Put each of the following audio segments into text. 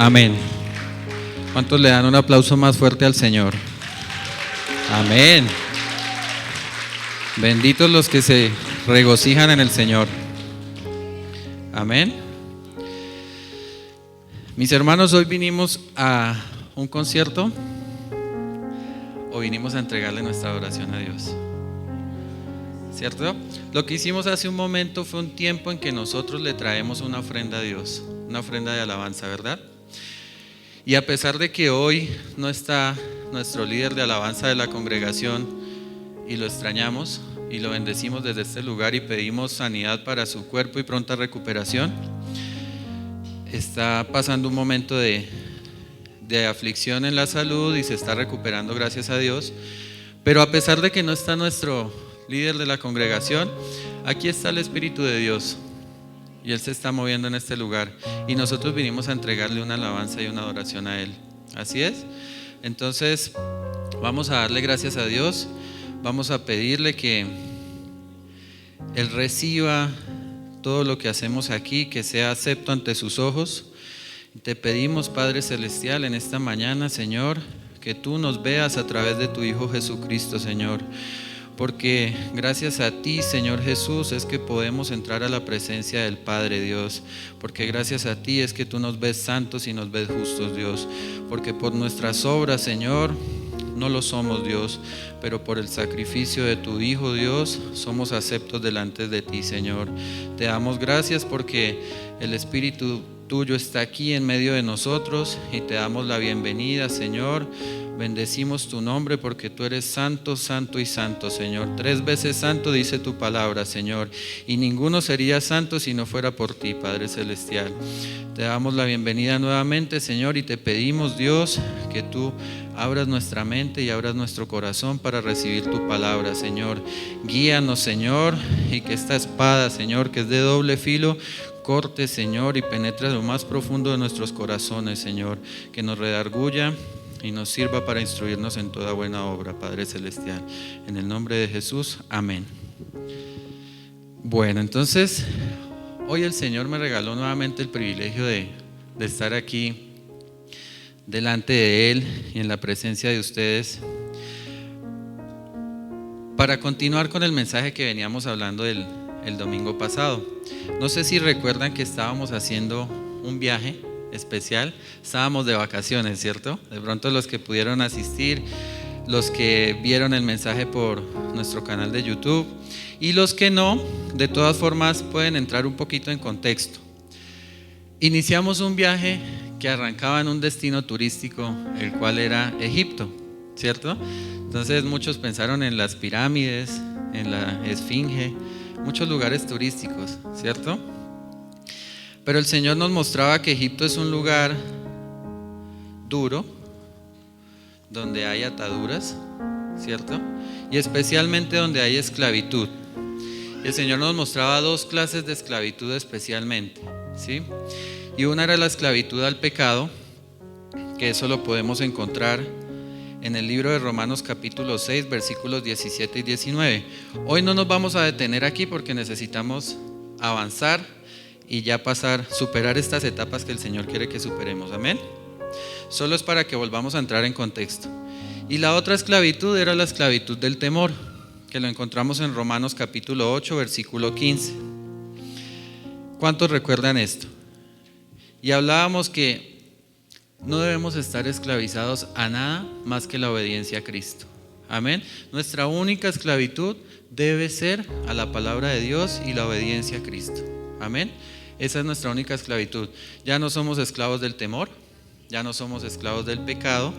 Amén. ¿Cuántos le dan un aplauso más fuerte al Señor? Amén. Benditos los que se regocijan en el Señor. Amén. Mis hermanos, hoy vinimos a un concierto o vinimos a entregarle nuestra adoración a Dios, ¿cierto? Lo que hicimos hace un momento fue un tiempo en que nosotros le traemos una ofrenda a Dios, una ofrenda de alabanza, ¿verdad? Y a pesar de que hoy no está nuestro líder de alabanza de la congregación y lo extrañamos y lo bendecimos desde este lugar y pedimos sanidad para su cuerpo y pronta recuperación, está pasando un momento de aflicción en la salud y se está recuperando, gracias a Dios. Pero a pesar de que no está nuestro líder de la congregación, aquí está el Espíritu de Dios y Él se está moviendo en este lugar y nosotros vinimos a entregarle una alabanza y una adoración a Él. Así es. Entonces vamos a darle gracias a Dios, vamos a pedirle que Él reciba todo lo que hacemos aquí, que sea acepto ante sus ojos. Te pedimos, Padre Celestial, en esta mañana, Señor, que tú nos veas a través de tu Hijo Jesucristo, Señor, porque gracias a ti, Señor Jesús, es que podemos entrar a la presencia del Padre, Dios, porque gracias a ti es que tú nos ves santos y nos ves justos, Dios, porque por nuestras obras, Señor, no lo somos, Dios, pero por el sacrificio de tu Hijo, Dios, somos aceptos delante de ti, Señor. Te damos gracias porque el Espíritu tuyo está aquí en medio de nosotros y te damos la bienvenida, Señor. Bendecimos tu nombre porque tú eres santo, santo y santo, Señor. 3 veces santo dice tu palabra, Señor, y ninguno sería santo si no fuera por ti, Padre Celestial. Te damos la bienvenida nuevamente, Señor, y te pedimos, Dios, que tú abras nuestra mente y abras nuestro corazón para recibir tu palabra, Señor. Guíanos, Señor, y que esta espada, Señor, que es de doble filo, corte, Señor, y penetre lo más profundo de nuestros corazones, Señor, que nos redarguya y nos sirva para instruirnos en toda buena obra, Padre Celestial. En el nombre de Jesús, amén. Bueno, entonces, hoy el Señor me regaló nuevamente el privilegio de estar aquí delante de Él y en la presencia de ustedes para continuar con el mensaje que veníamos hablando el domingo pasado. No sé si recuerdan que estábamos haciendo un viaje especial, estábamos de vacaciones, ¿cierto? De pronto los que pudieron asistir, los que vieron el mensaje por nuestro canal de YouTube y los que no, de todas formas pueden entrar un poquito en contexto. Iniciamos un viaje que arrancaba en un destino turístico, el cual era Egipto, ¿cierto? Entonces muchos pensaron en las pirámides, en la Esfinge, muchos lugares turísticos, ¿cierto? Pero el Señor nos mostraba que Egipto es un lugar duro, donde hay ataduras, ¿cierto? Y especialmente donde hay esclavitud. El Señor nos mostraba 2 clases de esclavitud especialmente, ¿sí? Y una era la esclavitud al pecado, que eso lo podemos encontrar en el libro de Romanos capítulo 6, versículos 17 y 19. Hoy no nos vamos a detener aquí porque necesitamos avanzar y ya superar estas etapas que el Señor quiere que superemos, amén. Solo es para que volvamos a entrar en contexto. Y la otra esclavitud era la esclavitud del temor, que lo encontramos en Romanos capítulo 8, versículo 15. ¿Cuántos recuerdan esto? Y hablábamos que no debemos estar esclavizados a nada más que la obediencia a Cristo. Amén. Nuestra única esclavitud debe ser a la palabra de Dios y la obediencia a Cristo. Amén. Esa es nuestra única esclavitud. Ya no somos esclavos del temor, ya no somos esclavos del pecado,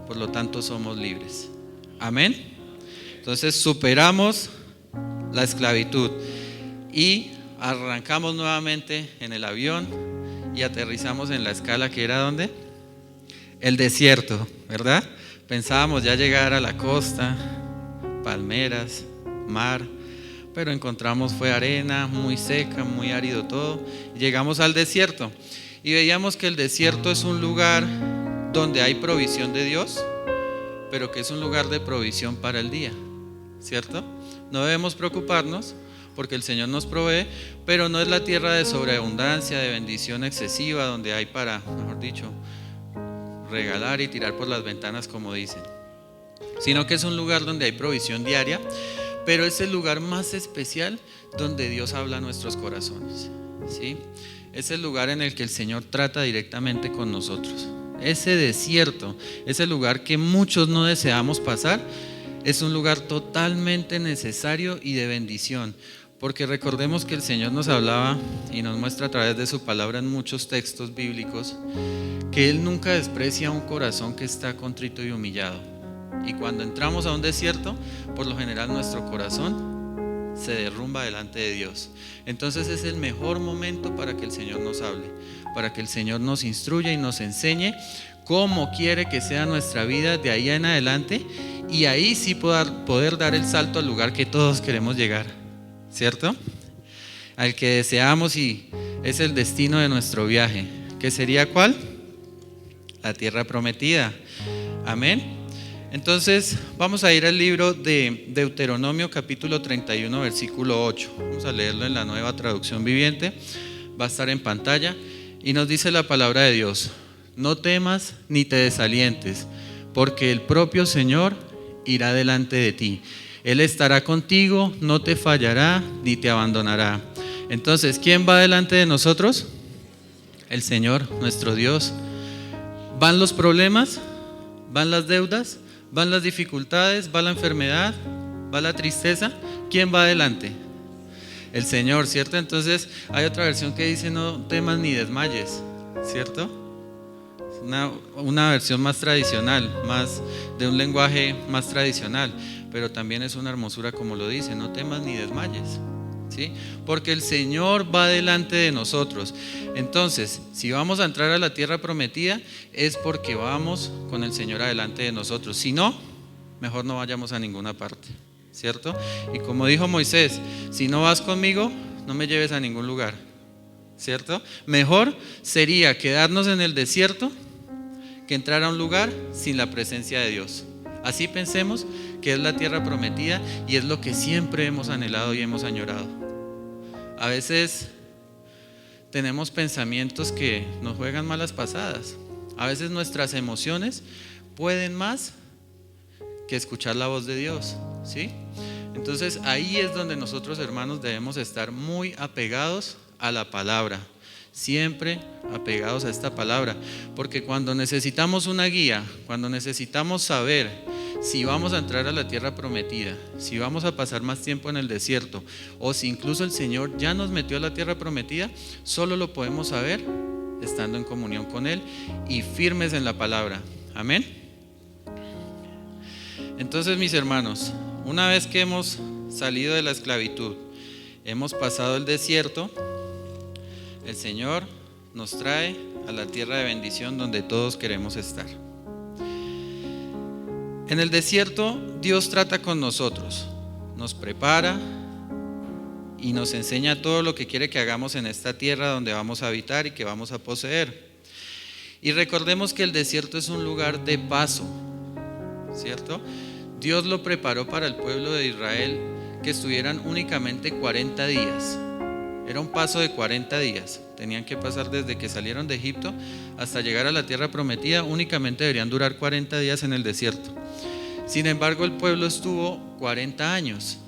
por lo tanto somos libres. Amén. Entonces superamos la esclavitud y arrancamos nuevamente en el avión y aterrizamos en la escala que era ¿dónde? El desierto, ¿verdad? Pensábamos ya llegar a la costa, palmeras, mar, pero encontramos fue arena, muy seca, muy árido todo. Llegamos al desierto y veíamos que el desierto es un lugar donde hay provisión de Dios, pero que es un lugar de provisión para el día, ¿cierto? No debemos preocuparnos porque el Señor nos provee, pero no es la tierra de sobreabundancia, de bendición excesiva, donde hay para, mejor mejor dicho, regalar y tirar por las ventanas, como dicen, sino que es un lugar donde hay provisión diaria, pero es el lugar más especial donde Dios habla a nuestros corazones, ¿sí? Es el lugar en el que el Señor trata directamente con nosotros. Ese desierto, ese lugar que muchos no deseamos pasar, es un lugar totalmente necesario y de bendición, porque recordemos que el Señor nos hablaba y nos muestra a través de su palabra en muchos textos bíblicos que Él nunca desprecia un corazón que está contrito y humillado. Y cuando entramos a un desierto, por lo general nuestro corazón se derrumba delante de Dios. Entonces es el mejor momento para que el Señor nos hable, para que el Señor nos instruya y nos enseñe cómo quiere que sea nuestra vida de ahí en adelante, y ahí sí poder dar el salto al lugar que todos queremos llegar, ¿cierto? Al que deseamos, y es el destino de nuestro viaje. ¿Qué sería cuál? La tierra prometida. Amén. Entonces vamos a ir al libro de Deuteronomio capítulo 31 versículo 8. Vamos a leerlo en la Nueva Traducción Viviente. Va a estar en pantalla y nos dice la palabra de Dios: no temas ni te desalientes, porque el propio Señor irá delante de ti. Él estará contigo, no te fallará ni te abandonará. Entonces, ¿quién va delante de nosotros? El Señor, nuestro Dios. ¿Van los problemas? ¿Van las deudas? ¿Van las dificultades? ¿Va la enfermedad? ¿Va la tristeza? ¿Quién va adelante? El Señor, ¿cierto? Entonces hay otra versión que dice: no temas ni desmayes, ¿cierto? Una versión más tradicional, más de un lenguaje más tradicional, pero también es una hermosura como lo dice: no temas ni desmayes, ¿sí? Porque el Señor va delante de nosotros. Entonces, si vamos a entrar a la tierra prometida, es porque vamos con el Señor adelante de nosotros. Si no, mejor no vayamos a ninguna parte, ¿cierto? Y como dijo Moisés: si no vas conmigo, no me lleves a ningún lugar, ¿cierto? Mejor sería quedarnos en el desierto que entrar a un lugar sin la presencia de Dios. Así pensemos que es la tierra prometida, y es lo que siempre hemos anhelado y hemos añorado. A veces tenemos pensamientos que nos juegan malas pasadas. A veces nuestras emociones pueden más que escuchar la voz de Dios, ¿sí? Entonces ahí es donde nosotros, hermanos, debemos estar muy apegados a la palabra, siempre apegados a esta palabra, porque cuando necesitamos una guía, cuando necesitamos saber si vamos a entrar a la tierra prometida, si vamos a pasar más tiempo en el desierto, o si incluso el Señor ya nos metió a la tierra prometida, solo lo podemos saber estando en comunión con Él y firmes en la palabra. Amén. Entonces, mis hermanos, una vez que hemos salido de la esclavitud, hemos pasado el desierto, el Señor nos trae a la tierra de bendición donde todos queremos estar. En el desierto Dios trata con nosotros, nos prepara y nos enseña todo lo que quiere que hagamos en esta tierra donde vamos a habitar y que vamos a poseer. Y recordemos que el desierto es un lugar de paso, ¿cierto? Dios lo preparó para el pueblo de Israel, que estuvieran únicamente 40 días. Era un paso de 40 días. Tenían que pasar desde que salieron de Egipto hasta llegar a la tierra prometida. Únicamente deberían durar 40 días en el desierto. Sin embargo, el pueblo estuvo 40 años.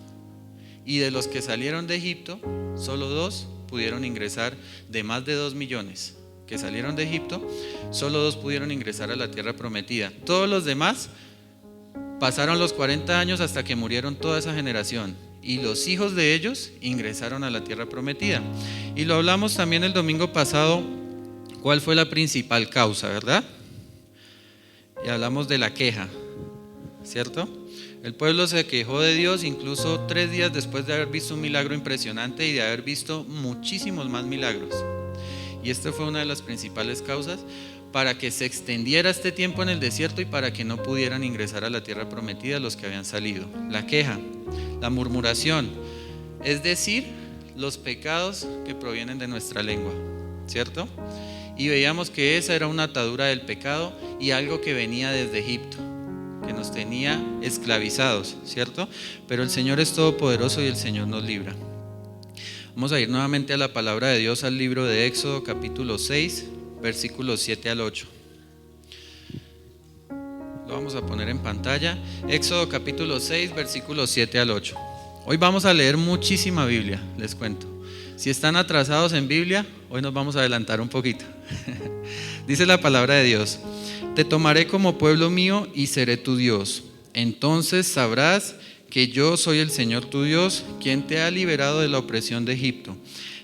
Y de los que salieron de Egipto, solo 2 pudieron ingresar, de más de 2 millones que salieron de Egipto, solo 2 pudieron ingresar a la tierra prometida. Todos los demás pasaron los 40 años hasta que murieron toda esa generación, y los hijos de ellos ingresaron a la tierra prometida. Y lo hablamos también el domingo pasado, cuál fue la principal causa, ¿verdad? Y hablamos de la queja, ¿cierto? El pueblo se quejó de Dios, incluso 3 días después de haber visto un milagro impresionante y de haber visto muchísimos más milagros. Y esta fue una de las principales causas para que se extendiera este tiempo en el desierto y para que no pudieran ingresar a la tierra prometida los que habían salido. La queja, la murmuración, es decir, los pecados que provienen de nuestra lengua, ¿cierto? Y veíamos que esa era una atadura del pecado y algo que venía desde Egipto, que nos tenía esclavizados, ¿cierto? Pero el Señor es todopoderoso y el Señor nos libra. Vamos a ir nuevamente a la palabra de Dios, al libro de Éxodo capítulo 6, versículos 7 al 8. Lo vamos a poner en pantalla. Éxodo capítulo 6, versículos 7 al 8. Hoy vamos a leer muchísima Biblia, les cuento. Si están atrasados en Biblia, hoy nos vamos a adelantar un poquito. Dice la palabra de Dios: te tomaré como pueblo mío y seré tu Dios. Entonces sabrás que yo soy el Señor tu Dios, quien te ha liberado de la opresión de Egipto.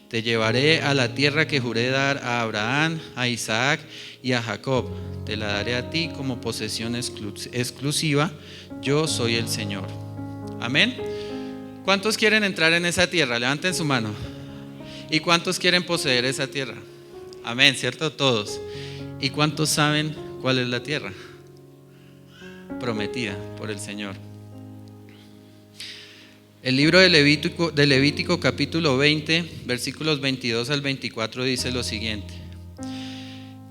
Te llevaré a la tierra que juré dar a Abraham, a Isaac y a Jacob. Te la daré a ti como posesión exclusiva. Yo soy el Señor. Amén. ¿Cuántos quieren entrar en esa tierra? Levanten su mano. ¿Y cuántos quieren poseer esa tierra? Amén, ¿cierto? Todos. ¿Y cuántos saben cuál es la tierra? Prometida por el Señor. El libro de Levítico capítulo 20, versículos 22 al 24 dice lo siguiente: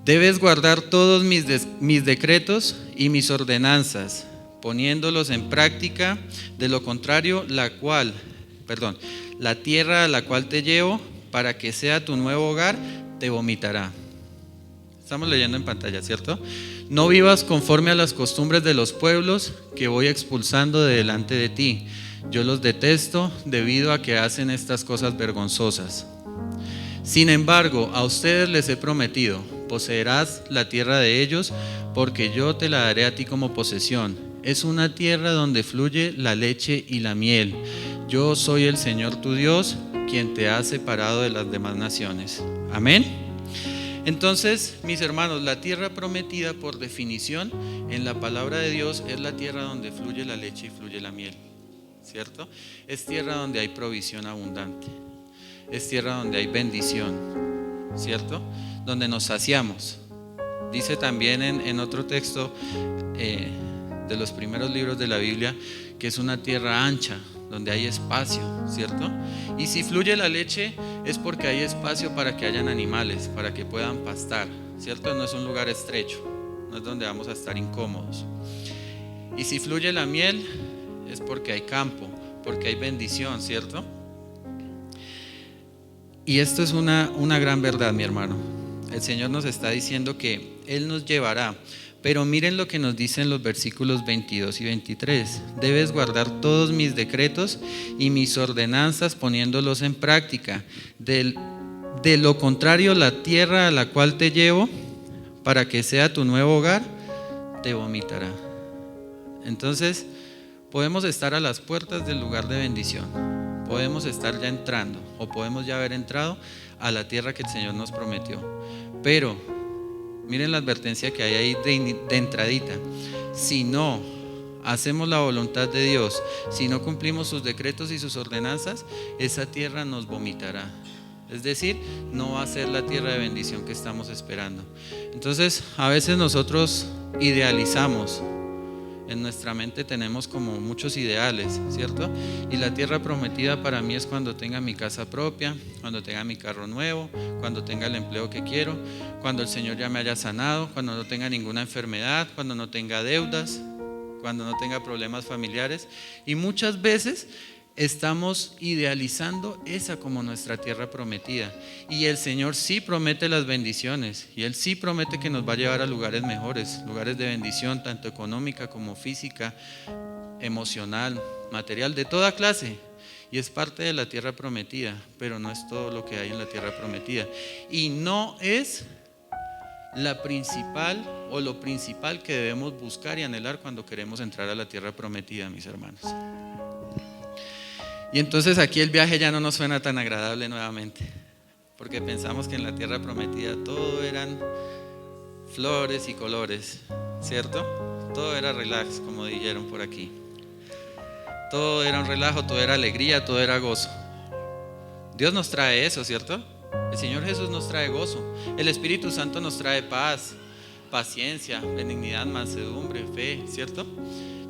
debes guardar todos mis decretos y mis ordenanzas, poniéndolos en práctica. De lo contrario, la tierra a la cual te llevo para que sea tu nuevo hogar, te vomitará. Estamos leyendo en pantalla, ¿cierto? No vivas conforme a las costumbres de los pueblos que voy expulsando de delante de ti. Yo los detesto debido a que hacen estas cosas vergonzosas. Sin embargo, a ustedes les he prometido: poseerás la tierra de ellos, porque yo te la daré a ti como posesión. Es una tierra donde fluye la leche y la miel. Yo soy el Señor tu Dios, quien te ha separado de las demás naciones. Amén. Entonces, mis hermanos, la tierra prometida, por definición, en la palabra de Dios, es la tierra donde fluye la leche y fluye la miel, ¿cierto? Es tierra donde hay provisión abundante. Es tierra donde hay bendición, ¿cierto? Donde nos saciamos. Dice también en otro texto de los primeros libros de la Biblia que es una tierra ancha, donde hay espacio, ¿cierto? Y si fluye la leche es porque hay espacio para que hayan animales, para que puedan pastar, ¿cierto? No es un lugar estrecho, no es donde vamos a estar incómodos. Y si fluye la miel es porque hay campo, porque hay bendición, ¿cierto? Y esto es una gran verdad, mi hermano. El Señor nos está diciendo que Él nos llevará. Pero miren lo que nos dicen los versículos 22 y 23. Debes guardar todos mis decretos y mis ordenanzas, poniéndolos en práctica. De lo contrario, la tierra a la cual te llevo para que sea tu nuevo hogar, te vomitará. Entonces, podemos estar a las puertas del lugar de bendición. Podemos estar ya entrando, o podemos ya haber entrado a la tierra que el Señor nos prometió. Pero miren la advertencia que hay ahí de entradita: si no hacemos la voluntad de Dios, si no cumplimos sus decretos y sus ordenanzas, esa tierra nos vomitará. Es decir, no va a ser la tierra de bendición que estamos esperando. Entonces, a veces nosotros idealizamos. En nuestra mente tenemos como muchos ideales, ¿cierto? Y la tierra prometida para mí es cuando tenga mi casa propia, cuando tenga mi carro nuevo, cuando tenga el empleo que quiero, cuando el Señor ya me haya sanado, cuando no tenga ninguna enfermedad, cuando no tenga deudas, cuando no tenga problemas familiares. Y muchas veces estamos idealizando esa como nuestra tierra prometida. Y el Señor sí promete las bendiciones, y Él sí promete que nos va a llevar a lugares mejores, lugares de bendición, tanto económica como física, emocional, material, de toda clase. Y es parte de la tierra prometida, pero no es todo lo que hay en la tierra prometida. Y no es la principal o lo principal que debemos buscar y anhelar cuando queremos entrar a la tierra prometida, mis hermanos. Y entonces aquí el viaje ya no nos suena tan agradable nuevamente, porque pensamos que en la tierra prometida todo eran flores y colores, ¿cierto? Todo era relax, como dijeron por aquí. Todo era un relajo, todo era alegría, todo era gozo. Dios nos trae eso, ¿cierto? El Señor Jesús nos trae gozo. El Espíritu Santo nos trae paz, paciencia, benignidad, mansedumbre, fe, ¿cierto?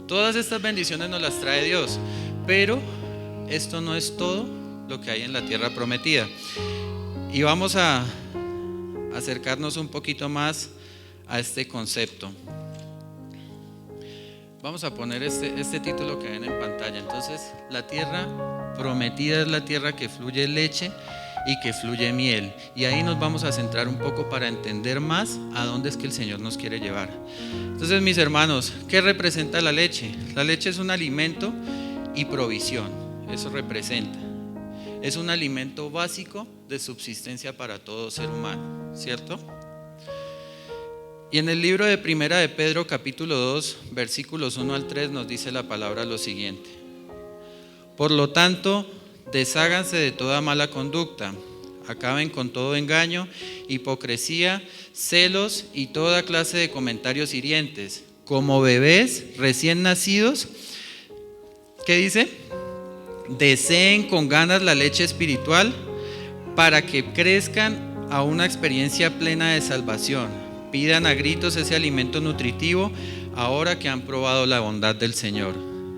Todas estas bendiciones nos las trae Dios, pero esto no es todo lo que hay en la tierra prometida. Y vamos a acercarnos un poquito más a este concepto. Vamos a poner este título que ven en pantalla. Entonces, la tierra prometida es la tierra que fluye leche y que fluye miel. Y ahí nos vamos a centrar un poco para entender más a dónde es que el Señor nos quiere llevar. Entonces, mis hermanos, ¿qué representa la leche? La leche es un alimento y provisión, eso representa. Es un alimento básico de subsistencia para todo ser humano, ¿cierto? Y en el libro de Primera de Pedro, capítulo 2, versículos 1 al 3, nos dice la palabra lo siguiente: por lo tanto, desháganse de toda mala conducta, acaben con todo engaño, hipocresía, celos y toda clase de comentarios hirientes. Como bebés recién nacidos, ¿qué dice? Deseen con ganas la leche espiritual para que crezcan a una experiencia plena de salvación. Pidan a gritos ese alimento nutritivo ahora que han probado la bondad del Señor.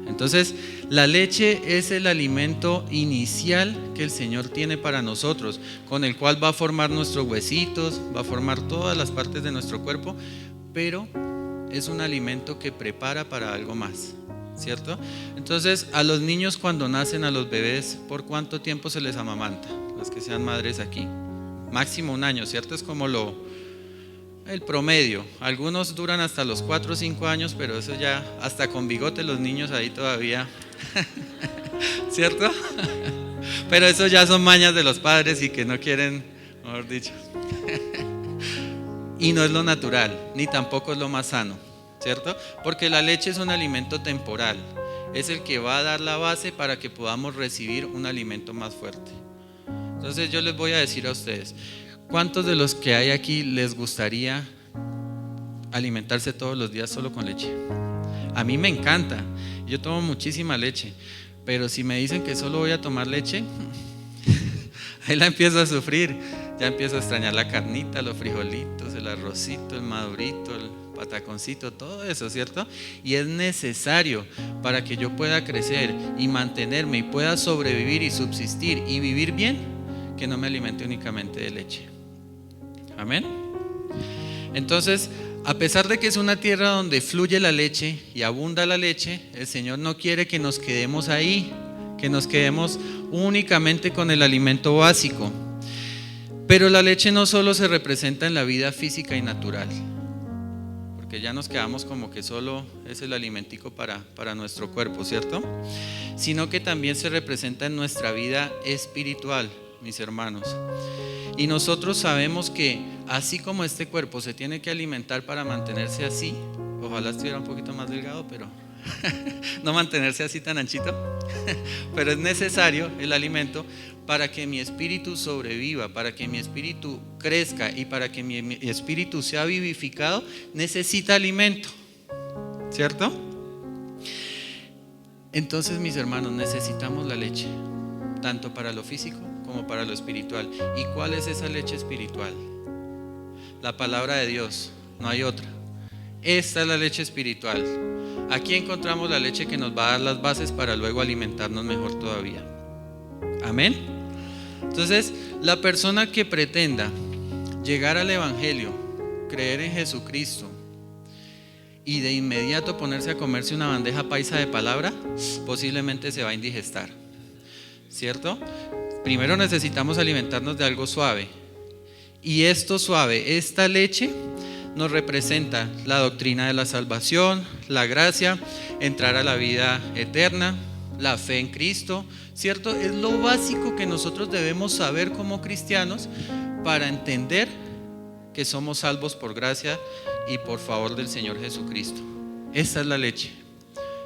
Entonces, la leche es el alimento inicial que el Señor tiene para nosotros, con el cual va a formar nuestros huesitos, va a formar todas las partes de nuestro cuerpo, pero es un alimento que prepara para algo más, ¿cierto? Entonces, a los niños cuando nacen, a los bebés, ¿por cuánto tiempo se les amamanta? Los que sean madres aquí, máximo 1 año, ¿cierto? Es como el promedio. Algunos duran hasta los 4 o 5 años, pero eso ya, hasta con bigote los niños ahí todavía, ¿cierto? Pero eso ya son mañas de los padres y que no quieren, mejor dicho. Y no es lo natural, ni tampoco es lo más sano, ¿cierto? Porque la leche es un alimento temporal, es el que va a dar la base para que podamos recibir un alimento más fuerte. Entonces yo les voy a decir a ustedes, ¿cuántos de los que hay aquí les gustaría alimentarse todos los días solo con leche? A mí me encanta, yo tomo muchísima leche, pero si me dicen que solo voy a tomar leche, ahí la empiezo a sufrir, ya empiezo a extrañar la carnita, los frijolitos, el arrocito, el madurito, el pataconcito, todo eso, ¿cierto? Y es necesario para que yo pueda crecer y mantenerme y pueda sobrevivir y subsistir y vivir bien, que no me alimente únicamente de leche. Amén. Entonces, a pesar de que es una tierra donde fluye la leche y abunda la leche, el Señor no quiere que nos quedemos ahí, que nos quedemos únicamente con el alimento básico. Pero la leche no solo se representa en la vida física y natural, porque ya nos quedamos como que solo es el alimentico para nuestro cuerpo, ¿cierto? Sino que también se representa en nuestra vida espiritual, mis hermanos. Y nosotros sabemos que así como este cuerpo se tiene que alimentar para mantenerse así, ojalá estuviera un poquito más delgado, pero no mantenerse así tan anchito, pero es necesario el alimento para que mi espíritu sobreviva, para que mi espíritu crezca y para que mi espíritu sea vivificado, necesita alimento, ¿cierto? Entonces, mis hermanos, necesitamos la leche, tanto para lo físico como para lo espiritual. ¿Y cuál es esa leche espiritual? La palabra de Dios, no hay otra. Esta es la leche espiritual. Aquí encontramos la leche que nos va a dar las bases para luego alimentarnos mejor todavía. Amén. Entonces, la persona que pretenda llegar al Evangelio, creer en Jesucristo y de inmediato ponerse a comerse una bandeja paisa de palabra, posiblemente se va a indigestar, ¿cierto? Primero necesitamos alimentarnos de algo suave. Y esto suave, esta leche, nos representa la doctrina de la salvación, la gracia, entrar a la vida eterna, la fe en Cristo, ¿cierto? Es lo básico que nosotros debemos saber como cristianos para entender que somos salvos por gracia y por favor del Señor Jesucristo. Esta es la leche,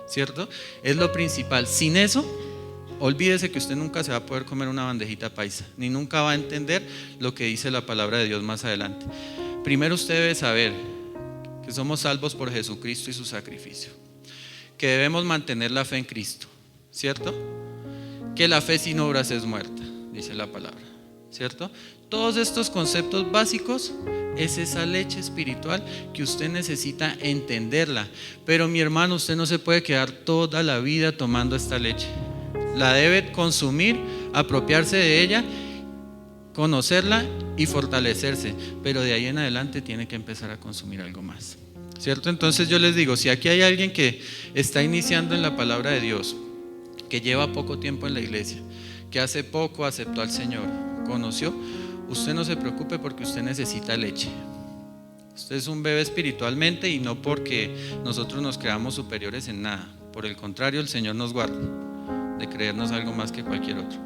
¿cierto? Es lo principal. Sin eso, olvídese que usted nunca se va a poder comer una bandejita paisa, ni nunca va a entender lo que dice la palabra de Dios más adelante. Primero usted debe saber que somos salvos por Jesucristo y su sacrificio, que debemos mantener la fe en Cristo, ¿cierto? Que la fe sin obras es muerta, dice la palabra, ¿cierto? Todos estos conceptos básicos es esa leche espiritual que usted necesita entenderla. Pero mi hermano, usted no se puede quedar toda la vida tomando esta leche. La debe consumir, apropiarse de ella, conocerla y fortalecerse, pero de ahí en adelante tiene que empezar a consumir algo más, ¿cierto? Entonces yo les digo, si aquí hay alguien que está iniciando en la palabra de Dios, que lleva poco tiempo en la iglesia, que hace poco aceptó al Señor, conoció, usted no se preocupe porque usted necesita leche. Usted es un bebé espiritualmente y no porque nosotros nos creamos superiores en nada. Por el contrario, el Señor nos guarda de creernos algo más que cualquier otro.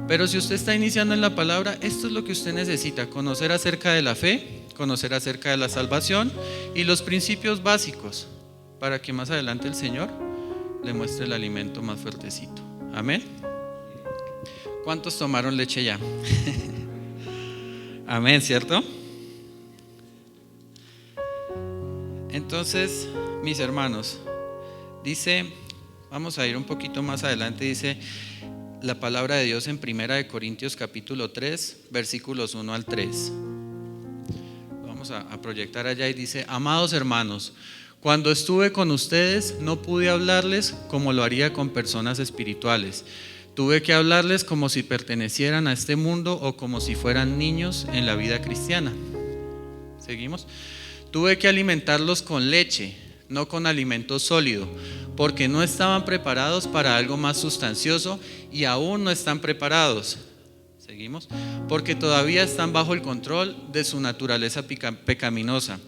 Pero si usted está iniciando en la palabra, esto es lo que usted necesita: conocer acerca de la fe, conocer acerca de la salvación y los principios básicos, para que más adelante el Señor le muestre el alimento más fuertecito. Amén. ¿Cuántos tomaron leche ya? Amén, ¿cierto? Entonces, mis hermanos, dice, vamos a ir un poquito más adelante, dice la palabra de Dios en 1 Corintios capítulo 3, versículos 1 al 3. Vamos a proyectar allá y dice: amados hermanos, cuando estuve con ustedes no pude hablarles como lo haría con personas espirituales. Tuve que hablarles como si pertenecieran a este mundo o como si fueran niños en la vida cristiana. ¿Seguimos? Tuve que alimentarlos con leche, no con alimento sólido, porque no estaban preparados para algo más sustancioso y aún no están preparados. ¿Seguimos? Porque todavía están bajo el control de su naturaleza pecaminosa.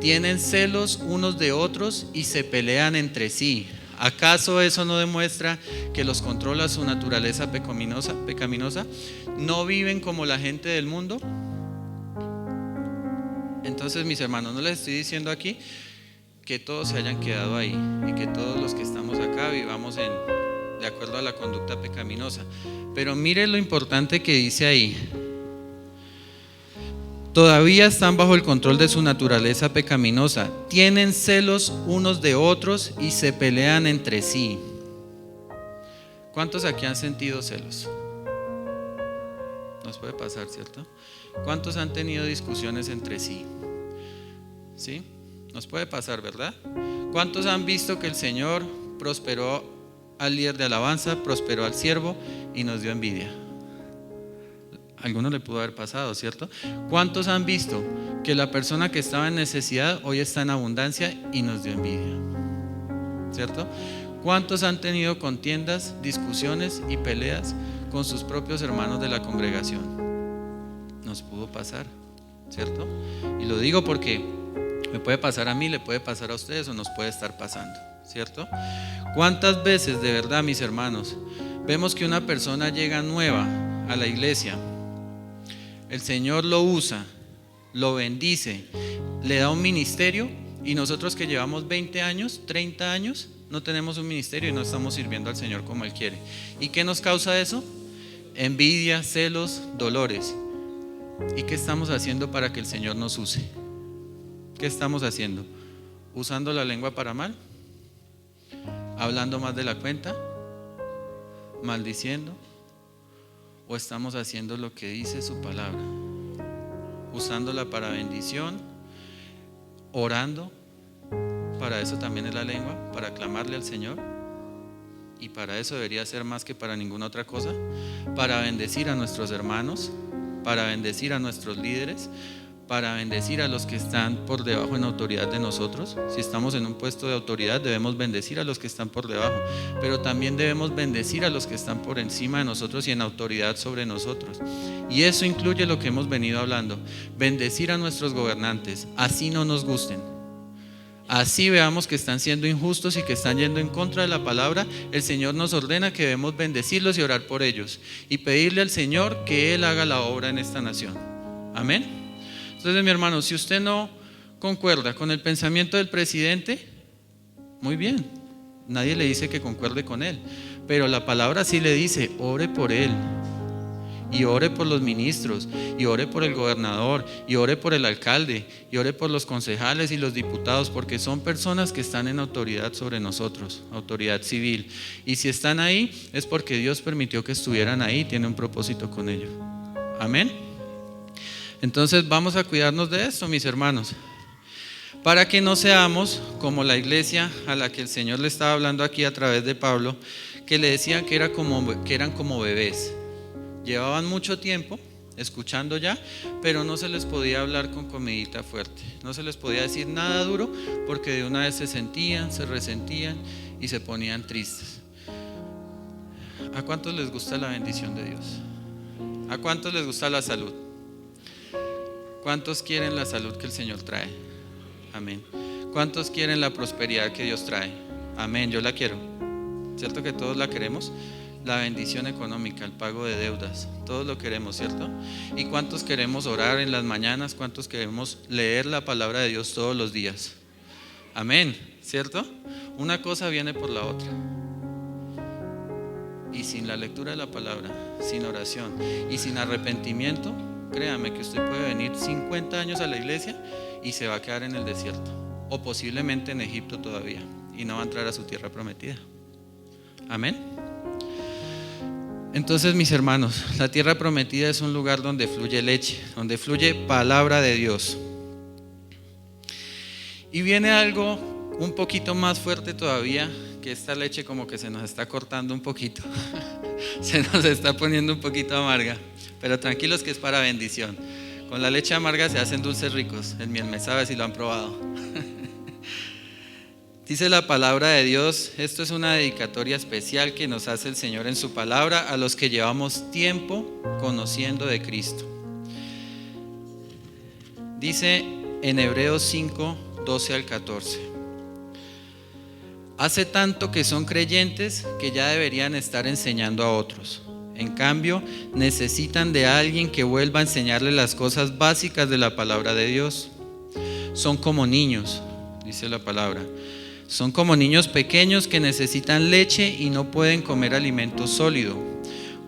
Tienen celos unos de otros y se pelean entre sí. ¿Acaso eso no demuestra que los controla su naturaleza pecaminosa? ¿No viven como la gente del mundo? Entonces, mis hermanos, no les estoy diciendo aquí que todos se hayan quedado ahí y que todos los que estamos acá vivamos de acuerdo a la conducta pecaminosa. Pero mire lo importante que dice ahí: todavía están bajo el control de su naturaleza pecaminosa, tienen celos unos de otros y se pelean entre sí. ¿Cuántos aquí han sentido celos? Nos puede pasar, ¿cierto? ¿Cuántos han tenido discusiones entre sí? ¿Sí? Nos puede pasar, ¿verdad? ¿Cuántos han visto que el Señor prosperó al líder de alabanza, prosperó al siervo y nos dio envidia? A algunos le pudo haber pasado, ¿cierto? ¿Cuántos han visto que la persona que estaba en necesidad hoy está en abundancia y nos dio envidia? ¿Cierto? ¿Cuántos han tenido contiendas, discusiones y peleas con sus propios hermanos de la congregación? Nos pudo pasar, ¿cierto? Y lo digo porque me puede pasar a mí, le puede pasar a ustedes o nos puede estar pasando, ¿cierto? ¿Cuántas veces, de verdad, mis hermanos, vemos que una persona llega nueva a la iglesia, el Señor lo usa, lo bendice, le da un ministerio y nosotros que llevamos 20 años, 30 años, no tenemos un ministerio y no estamos sirviendo al Señor como Él quiere? ¿Y qué nos causa eso? Envidia, celos, dolores. ¿Y qué estamos haciendo para que el Señor nos use? ¿Qué estamos haciendo? ¿Usando la lengua para mal? ¿Hablando más de la cuenta? ¿Maldiciendo? ¿O estamos haciendo lo que dice su palabra? ¿Usándola para bendición? ¿Orando? Para eso también es la lengua, para clamarle al Señor. Y para eso debería ser más que para ninguna otra cosa. Para bendecir a nuestros hermanos, para bendecir a nuestros líderes, para bendecir a los que están por debajo en autoridad de nosotros. Si estamos en un puesto de autoridad, debemos bendecir a los que están por debajo, pero también debemos bendecir a los que están por encima de nosotros y en autoridad sobre nosotros. Y eso incluye lo que hemos venido hablando: bendecir a nuestros gobernantes, así no nos gusten, así veamos que están siendo injustos y que están yendo en contra de la palabra. El Señor nos ordena que debemos bendecirlos y orar por ellos y pedirle al Señor que Él haga la obra en esta nación. Amén. Entonces, mi hermano, si usted no concuerda con el pensamiento del presidente, muy bien, nadie le dice que concuerde con él, pero la palabra sí le dice: ore por él, y ore por los ministros, y ore por el gobernador, y ore por el alcalde, y ore por los concejales y los diputados, porque son personas que están en autoridad sobre nosotros, autoridad civil, y si están ahí es porque Dios permitió que estuvieran ahí, tiene un propósito con ello. Amén. Entonces vamos a cuidarnos de esto, mis hermanos, para que no seamos como la iglesia a la que el Señor le estaba hablando aquí a través de Pablo, que le decían que eran como bebés. Llevaban mucho tiempo escuchando ya, pero no se les podía hablar con comidita fuerte, no se les podía decir nada duro, porque de una vez se sentían, se resentían y se ponían tristes. ¿A cuántos les gusta la bendición de Dios? ¿A cuántos les gusta la salud? ¿Cuántos quieren la salud que el Señor trae? Amén. ¿Cuántos quieren la prosperidad que Dios trae? Amén, yo la quiero. ¿Cierto que todos la queremos? La bendición económica, el pago de deudas, todos lo queremos, ¿cierto? ¿Y cuántos queremos orar en las mañanas? ¿Cuántos queremos leer la palabra de Dios todos los días? Amén, ¿cierto? Una cosa viene por la otra. Y sin la lectura de la palabra, sin oración y sin arrepentimiento, créame que usted puede venir 50 años a la iglesia y se va a quedar en el desierto, o posiblemente en Egipto todavía, y no va a entrar a su tierra prometida. Amén. Entonces, mis hermanos, la tierra prometida es un lugar donde fluye leche, donde fluye palabra de Dios. Y viene algo un poquito más fuerte todavía, que esta leche como que se nos está cortando un poquito, se nos está poniendo un poquito amarga, pero tranquilos que es para bendición. Con la leche amarga se hacen dulces ricos, el miel me sabe si lo han probado. Dice la palabra de Dios, esto es una dedicatoria especial que nos hace el Señor en su palabra a los que llevamos tiempo conociendo de Cristo. Dice en Hebreos 5, 12 al 14: hace tanto que son creyentes que ya deberían estar enseñando a otros. En cambio, necesitan de alguien que vuelva a enseñarles las cosas básicas de la palabra de Dios. Son como niños, dice la palabra. Son como niños pequeños que necesitan leche y no pueden comer alimento sólido,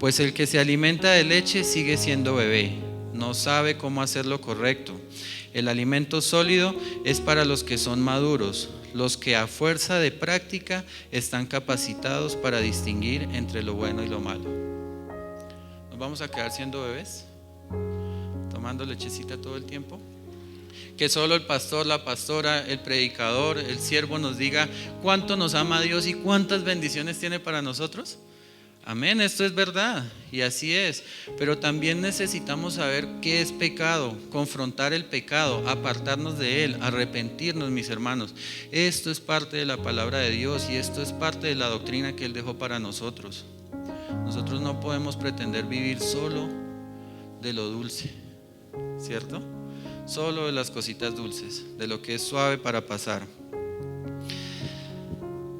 pues el que se alimenta de leche sigue siendo bebé, no sabe cómo hacer lo correcto. El alimento sólido es para los que son maduros, los que a fuerza de práctica están capacitados para distinguir entre lo bueno y lo malo. ¿Nos vamos a quedar siendo bebés? ¿Tomando lechecita todo el tiempo? Que solo el pastor, la pastora, el predicador, el siervo nos diga cuánto nos ama Dios y cuántas bendiciones tiene para nosotros. Amén, esto es verdad y así es, pero también necesitamos saber qué es pecado, confrontar el pecado, apartarnos de él, arrepentirnos, mis hermanos. Esto es parte de la palabra de Dios y esto es parte de la doctrina que Él dejó para nosotros. Nosotros no podemos pretender vivir solo de lo dulce, ¿cierto? Solo de las cositas dulces, de lo que es suave para pasar.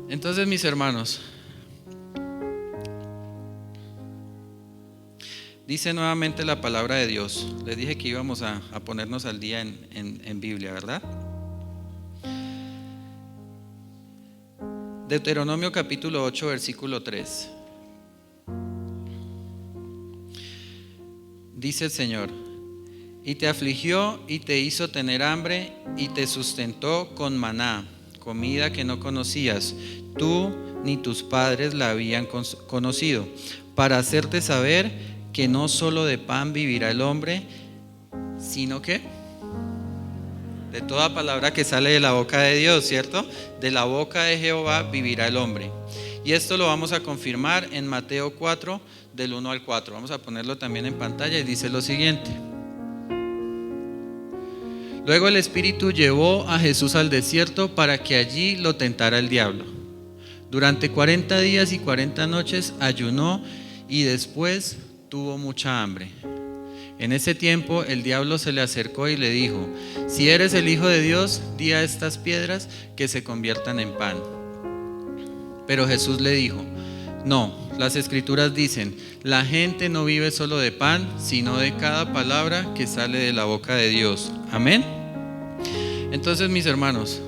Entonces, mis hermanos, dice nuevamente la palabra de Dios. Les dije que íbamos a ponernos al día en Biblia, ¿verdad? Deuteronomio capítulo 8, versículo 3. Dice el Señor: y te afligió y te hizo tener hambre y te sustentó con maná, comida que no conocías, tú ni tus padres la habían conocido, para hacerte saber que no solo de pan vivirá el hombre, sino que de toda palabra que sale de la boca de Dios, ¿cierto? De la boca de Jehová vivirá el hombre. Y esto lo vamos a confirmar en Mateo 4, del 1 al 4. Vamos a ponerlo también en pantalla y dice lo siguiente: luego el Espíritu llevó a Jesús al desierto para que allí lo tentara el diablo. Durante 40 días y 40 noches ayunó y después tuvo mucha hambre. En ese tiempo el diablo se le acercó y le dijo: si eres el Hijo de Dios, di a estas piedras que se conviertan en pan. Pero Jesús le dijo: no, las Escrituras dicen, la gente no vive solo de pan, sino de cada palabra que sale de la boca de Dios. Amén. Entonces, mis hermanos,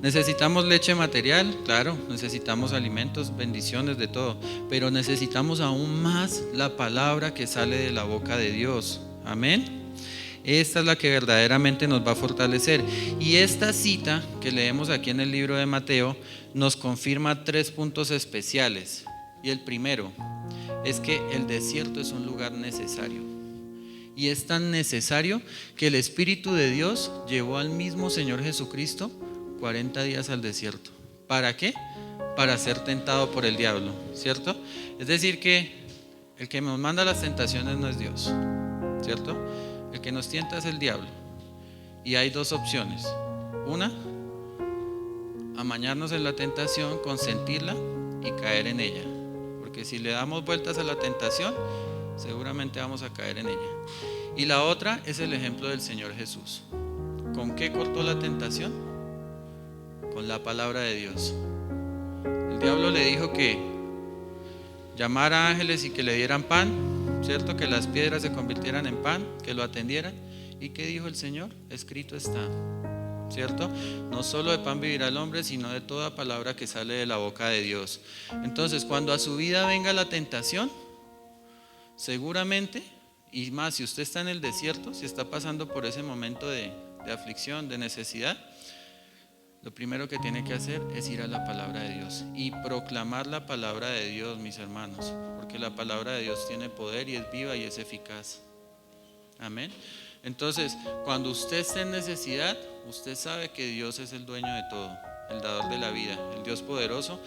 necesitamos leche material, claro, necesitamos alimentos, bendiciones, de todo, pero necesitamos aún más la palabra que sale de la boca de Dios. Amén. Esta es la que verdaderamente nos va a fortalecer. Y esta cita que leemos aquí en el libro de Mateo nos confirma 3 puntos especiales. Y el primero es que el desierto es un lugar necesario. Y es tan necesario que el Espíritu de Dios llevó al mismo Señor Jesucristo 40 días al desierto. ¿Para qué? Para ser tentado por el diablo, ¿cierto? Es decir que el que nos manda las tentaciones no es Dios, ¿cierto? El que nos tienta es el diablo. Y hay 2 opciones. Una, amañarnos en la tentación, consentirla y caer en ella. Porque si le damos vueltas a la tentación, seguramente vamos a caer en ella. Y la otra es el ejemplo del Señor Jesús. ¿Con qué cortó la tentación? Con la palabra de Dios. El diablo le dijo que llamara a ángeles y que le dieran pan, ¿cierto? Que las piedras se convirtieran en pan, que lo atendieran. ¿Y qué dijo el Señor? Escrito está, ¿cierto? No solo de pan vivirá el hombre, sino de toda palabra que sale de la boca de Dios. Entonces, cuando a su vida venga la tentación, seguramente, y más si usted está en el desierto, si está pasando por ese momento de aflicción, de necesidad, lo primero que tiene que hacer es ir a la palabra de Dios y proclamar la palabra de Dios, mis hermanos, porque la palabra de Dios tiene poder y es viva y es eficaz. Amén. Entonces, cuando usted esté en necesidad, usted sabe que Dios es el dueño de todo, el dador de la vida, el Dios poderoso,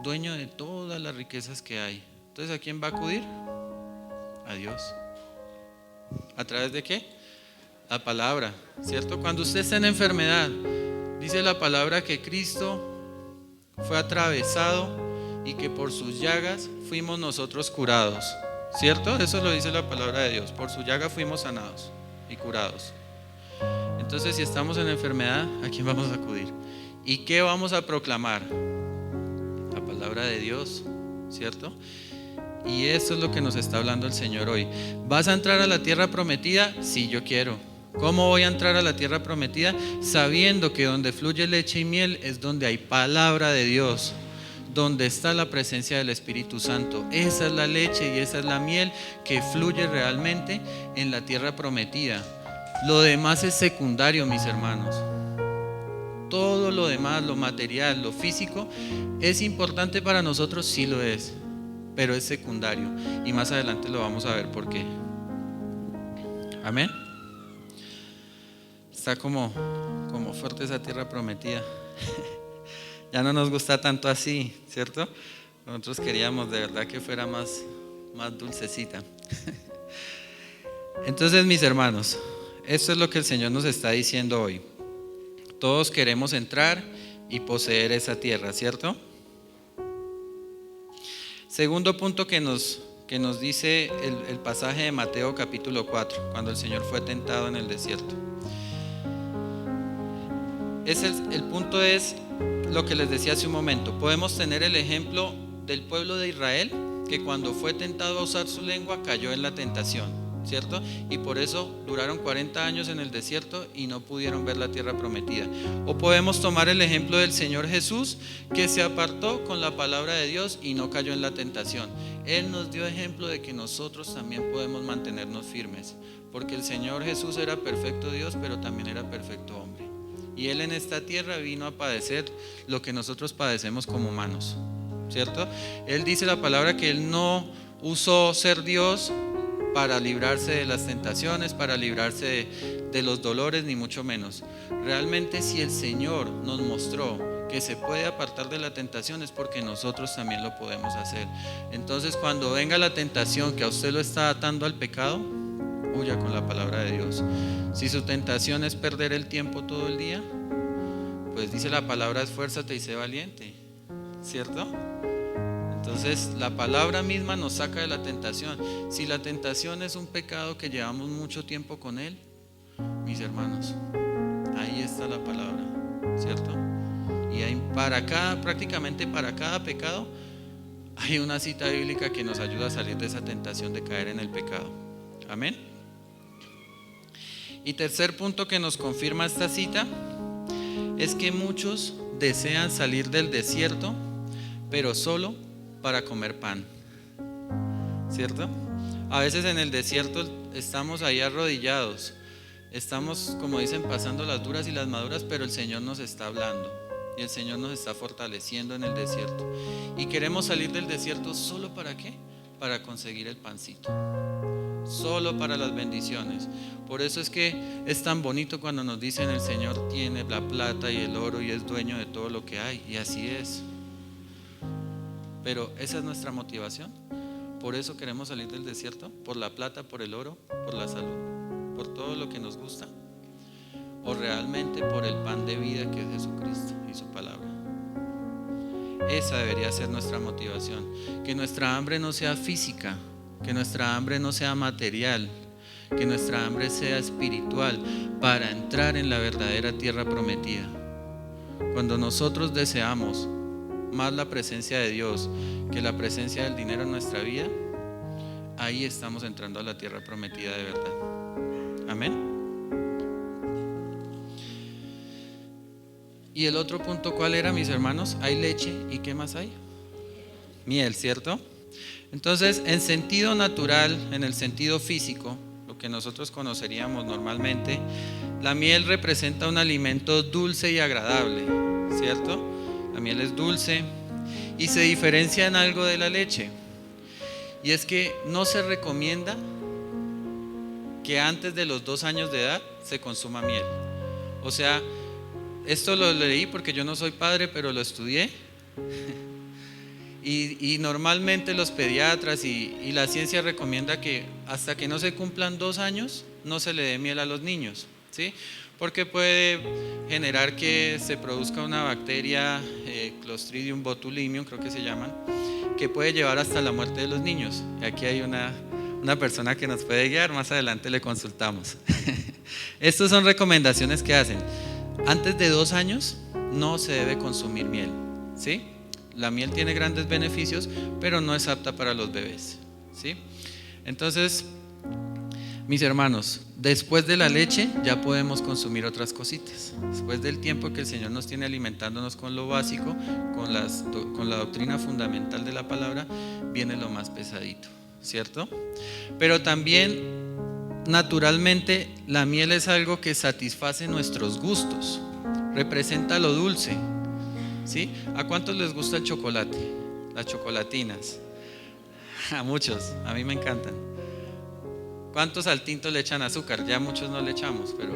dueño de todas las riquezas que hay. Entonces, ¿a quién va a acudir? A Dios. ¿A través de qué? La palabra, ¿cierto? Cuando usted está en enfermedad, dice la palabra que Cristo fue atravesado y que por sus llagas fuimos nosotros curados, ¿cierto? Eso lo dice la palabra de Dios. Por su llaga fuimos sanados y curados. Entonces, si estamos en enfermedad, ¿a quién vamos a acudir? ¿Y qué vamos a proclamar? La palabra de Dios, ¿cierto? Y eso es lo que nos está hablando el Señor hoy. ¿Vas a entrar a la tierra prometida? Sí, yo quiero. ¿Cómo voy a entrar a la tierra prometida? Sabiendo que donde fluye leche y miel es donde hay palabra de Dios, donde está la presencia del Espíritu Santo. Esa es la leche y esa es la miel que fluye realmente en la tierra prometida. Lo demás es secundario, mis hermanos. Todo lo demás, lo material, lo físico, es importante para nosotros, sí lo es, pero es secundario. Y más adelante lo vamos a ver por qué. Amén. Está como fuerte esa tierra prometida. Ya no nos gusta tanto así, ¿cierto? Nosotros queríamos de verdad que fuera más dulcecita. Entonces, mis hermanos, esto es lo que el Señor nos está diciendo hoy. Todos queremos entrar y poseer esa tierra, ¿cierto? Segundo punto que nos dice el pasaje de Mateo capítulo 4, cuando el Señor fue tentado en el desierto. El punto es lo que les decía hace un momento. Podemos tener el ejemplo del pueblo de Israel, que cuando fue tentado a usar su lengua cayó en la tentación, ¿cierto? Y por eso duraron 40 años en el desierto y no pudieron ver la tierra prometida. O podemos tomar el ejemplo del Señor Jesús, que se apartó con la palabra de Dios y no cayó en la tentación. Él nos dio ejemplo de que nosotros también podemos mantenernos firmes, porque el Señor Jesús era perfecto Dios, pero también era perfecto hombre. Y Él en esta tierra vino a padecer lo que nosotros padecemos como humanos, ¿cierto? Él dice la palabra que Él no usó ser Dios para librarse de las tentaciones, para librarse de los dolores, ni mucho menos. Realmente, si el Señor nos mostró que se puede apartar de la tentación, es porque nosotros también lo podemos hacer. Entonces, cuando venga la tentación que a usted lo está atando al pecado, huya con la palabra de Dios. Si su tentación es perder el tiempo todo el día, pues dice la palabra: esfuérzate y sé valiente, ¿cierto? Entonces la palabra misma nos saca de la tentación. Si la tentación es un pecado que llevamos mucho tiempo con él, mis hermanos, ahí está la palabra, ¿cierto? Y hay prácticamente para cada pecado hay una cita bíblica que nos ayuda a salir de esa tentación de caer en el pecado. Amén. Y tercer punto que nos confirma esta cita es que muchos desean salir del desierto, pero solo para comer pan, ¿cierto? A veces en el desierto estamos ahí arrodillados, estamos, como dicen, pasando las duras y las maduras, pero el Señor nos está hablando y el Señor nos está fortaleciendo en el desierto. Y queremos salir del desierto ¿solo para qué? Para conseguir el pancito, solo para las bendiciones. Por eso es que es tan bonito cuando nos dicen: el Señor tiene la plata y el oro y es dueño de todo lo que hay. Y así es. Pero esa es nuestra motivación. Por eso queremos salir del desierto, por la plata, por el oro, por la salud, por todo lo que nos gusta, o realmente por el pan de vida que es Jesucristo y su palabra. Esa debería ser nuestra motivación. Que nuestra hambre no sea física, que nuestra hambre no sea material, que nuestra hambre sea espiritual para entrar en la verdadera tierra prometida. Cuando nosotros deseamos más la presencia de Dios que la presencia del dinero en nuestra vida, ahí estamos entrando a la tierra prometida de verdad. Amén. Y el otro punto, ¿cuál era, mis hermanos? Hay leche, ¿y qué más hay? Miel, ¿cierto? Entonces, en sentido natural, en el sentido físico, lo que nosotros conoceríamos normalmente, la miel representa un alimento dulce y agradable, ¿cierto? La miel es dulce y se diferencia en algo de la leche. Y es que no se recomienda que antes de los 2 años de edad se consuma miel. O sea, esto lo leí porque yo no soy padre, pero lo estudié. Y normalmente los pediatras y la ciencia recomienda que hasta que no se cumplan 2 años no se le dé miel a los niños, ¿sí? Porque puede generar que se produzca una bacteria, Clostridium botulinum, creo que se llaman, que puede llevar hasta la muerte de los niños. Y aquí hay una persona que nos puede guiar, más adelante le consultamos. Estas son recomendaciones que hacen. Antes de 2 años no se debe consumir miel, ¿sí? La miel tiene grandes beneficios, pero no es apta para los bebés, ¿sí? Entonces, mis hermanos, después de la leche ya podemos consumir otras cositas. Después del tiempo que el Señor nos tiene alimentándonos con lo básico, con la doctrina fundamental de la palabra, viene lo más pesadito, ¿cierto? Pero también, naturalmente, la miel es algo que satisface nuestros gustos, representa lo dulce, ¿sí? ¿A cuántos les gusta el chocolate? Las chocolatinas. A muchos, a mí me encantan. ¿Cuántos al tinto le echan azúcar? Ya muchos no le echamos, pero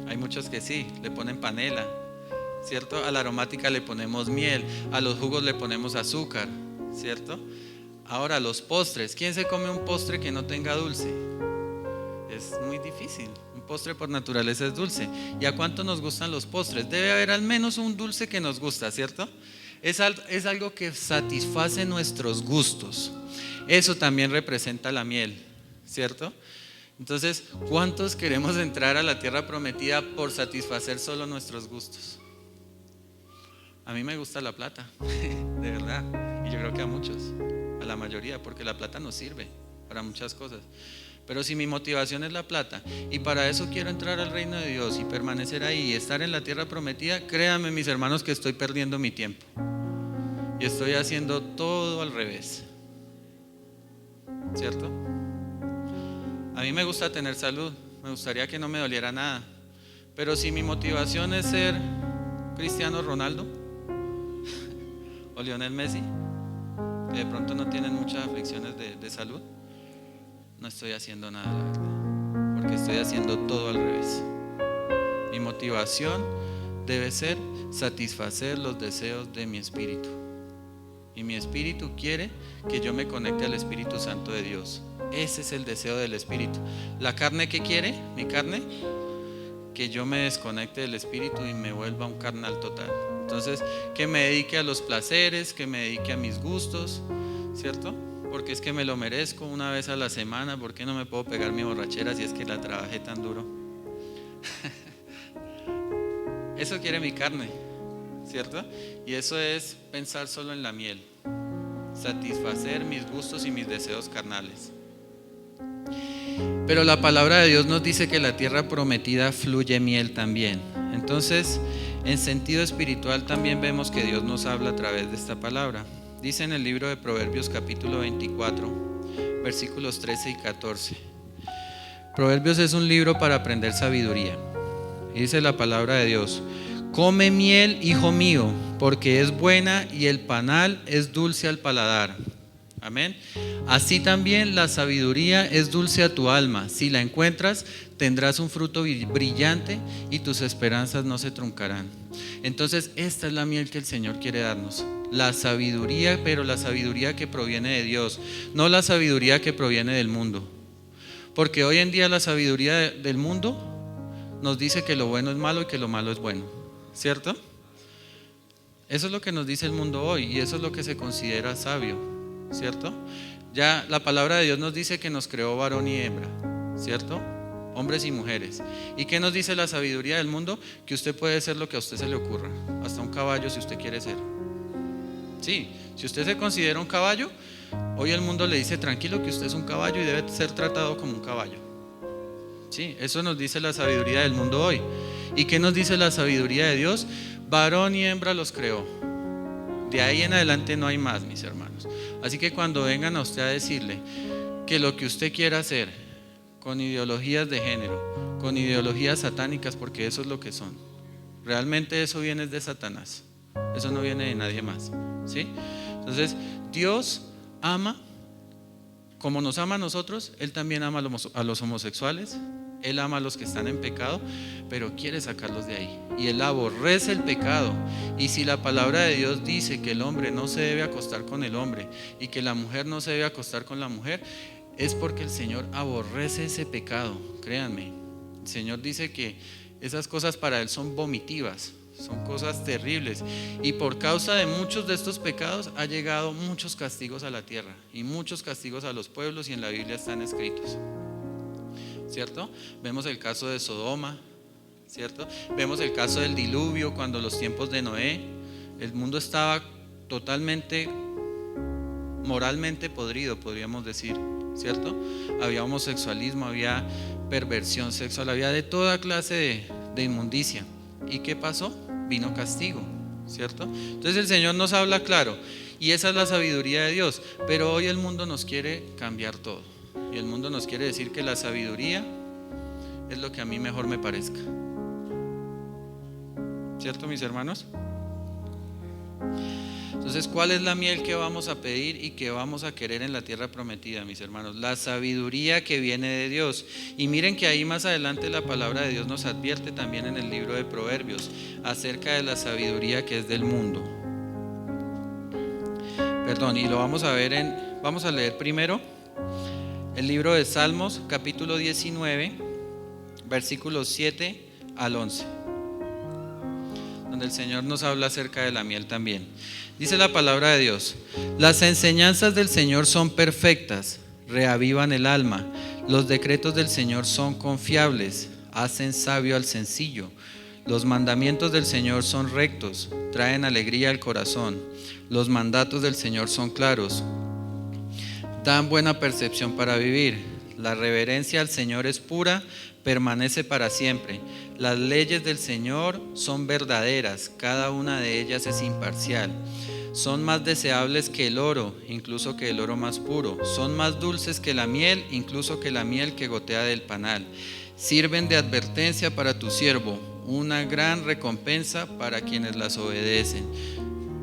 hay muchos que sí, le ponen panela, ¿cierto? A la aromática le ponemos miel, a los jugos le ponemos azúcar, ¿cierto? Ahora, los postres. ¿Quién se come un postre que no tenga dulce? Es muy difícil. Un postre por naturaleza es dulce. ¿Y a cuánto nos gustan los postres? Debe haber al menos un dulce que nos gusta, ¿cierto? Es algo que satisface nuestros gustos. Eso también representa la miel, ¿cierto? Entonces, ¿cuántos queremos entrar a la tierra prometida por satisfacer solo nuestros gustos? A mí me gusta la plata, de verdad. Y yo creo que a muchos, a la mayoría, porque la plata nos sirve para muchas cosas. Pero si mi motivación es la plata y para eso quiero entrar al reino de Dios y permanecer ahí y estar en la tierra prometida, créanme, mis hermanos, que estoy perdiendo mi tiempo y estoy haciendo todo al revés, ¿cierto? A mí me gusta tener salud, me gustaría que no me doliera nada, pero si mi motivación es ser Cristiano Ronaldo o Lionel Messi, que de pronto no tienen muchas aflicciones de salud, no estoy haciendo nada, la verdad, porque estoy haciendo todo al revés. Mi motivación debe ser satisfacer los deseos de mi espíritu, y mi espíritu quiere que yo me conecte al Espíritu Santo de Dios. Ese es el deseo del espíritu. ¿La carne qué quiere? Mi carne, que yo me desconecte del espíritu y me vuelva un carnal total. Entonces, que me dedique a los placeres, que me dedique a mis gustos, ¿cierto? Porque es que me lo merezco una vez a la semana. ¿Por qué no me puedo pegar mi borrachera si es que la trabajé tan duro? Eso quiere mi carne, ¿cierto? Y eso es pensar solo en la miel, satisfacer mis gustos y mis deseos carnales. Pero la palabra de Dios nos dice que la tierra prometida fluye miel también. Entonces, en sentido espiritual también vemos que Dios nos habla a través de esta palabra. Dice en el libro de Proverbios capítulo 24, versículos 13 y 14. Proverbios es un libro para aprender sabiduría. Y dice la palabra de Dios: come miel, hijo mío, porque es buena y el panal es dulce al paladar. Amén. Así también la sabiduría es dulce a tu alma. Si la encuentras, tendrás un fruto brillante y tus esperanzas no se truncarán. Entonces, esta es la miel que el Señor quiere darnos. La sabiduría, pero la sabiduría que proviene de Dios, no la sabiduría que proviene del mundo. Porque hoy en día la sabiduría del mundo nos dice que lo bueno es malo y que lo malo es bueno, ¿cierto? Eso es lo que nos dice el mundo hoy y eso es lo que se considera sabio, ¿cierto? Ya la palabra de Dios nos dice que nos creó varón y hembra, ¿cierto? Hombres y mujeres. ¿Y qué nos dice la sabiduría del mundo? Que usted puede ser lo que a usted se le ocurra, hasta un caballo si usted quiere ser. Sí, si usted se considera un caballo, hoy el mundo le dice tranquilo que usted es un caballo y debe ser tratado como un caballo. Sí, eso nos dice la sabiduría del mundo hoy. ¿Y qué nos dice la sabiduría de Dios? Varón y hembra los creó. De ahí en adelante no hay más, mis hermanos. Así que cuando vengan a usted a decirle que lo que usted quiera hacer con ideologías de género, con ideologías satánicas, porque eso es lo que son, realmente eso viene de Satanás, eso no viene de nadie más, ¿sí? Entonces Dios ama, como nos ama a nosotros, Él también ama a los homosexuales, Él ama a los que están en pecado, pero quiere sacarlos de ahí. Y Él aborrece el pecado. Y si la palabra de Dios dice que el hombre no se debe acostar con el hombre y que la mujer no se debe acostar con la mujer, es porque el Señor aborrece ese pecado. Créanme, el Señor dice que esas cosas para Él son vomitivas, son cosas terribles. Y por causa de muchos de estos pecados ha llegado muchos castigos a la tierra y muchos castigos a los pueblos, y en la Biblia están escritos, ¿cierto? Vemos el caso de Sodoma, ¿cierto? Vemos el caso del diluvio, cuando los tiempos de Noé, el mundo estaba totalmente moralmente podrido, podríamos decir, ¿cierto? Había homosexualismo, había perversión sexual, había de toda clase de inmundicia. ¿Y qué pasó? Vino castigo, ¿cierto? Entonces el Señor nos habla claro, y esa es la sabiduría de Dios. Pero hoy el mundo nos quiere cambiar todo, y el mundo nos quiere decir que la sabiduría es lo que a mí mejor me parezca, ¿cierto, mis hermanos? Entonces, ¿cuál es la miel que vamos a pedir y que vamos a querer en la tierra prometida, mis hermanos? La sabiduría que viene de Dios. Y miren que ahí más adelante la palabra de Dios nos advierte también en el libro de Proverbios acerca de la sabiduría que es del mundo. Perdón, y lo vamos a ver vamos a leer primero el libro de Salmos, capítulo 19, versículos 7 al 11, donde el Señor nos habla acerca de la miel también. Dice la palabra de Dios: las enseñanzas del Señor son perfectas, reavivan el alma. Los decretos del Señor son confiables, hacen sabio al sencillo. Los mandamientos del Señor son rectos, traen alegría al corazón. Los mandatos del Señor son claros, dan buena percepción para vivir. La reverencia al Señor es pura, permanece para siempre. Las leyes del Señor son verdaderas, cada una de ellas es imparcial. Son más deseables que el oro, incluso que el oro más puro. Son más dulces que la miel, incluso que la miel que gotea del panal. Sirven de advertencia para tu siervo, una gran recompensa para quienes las obedecen.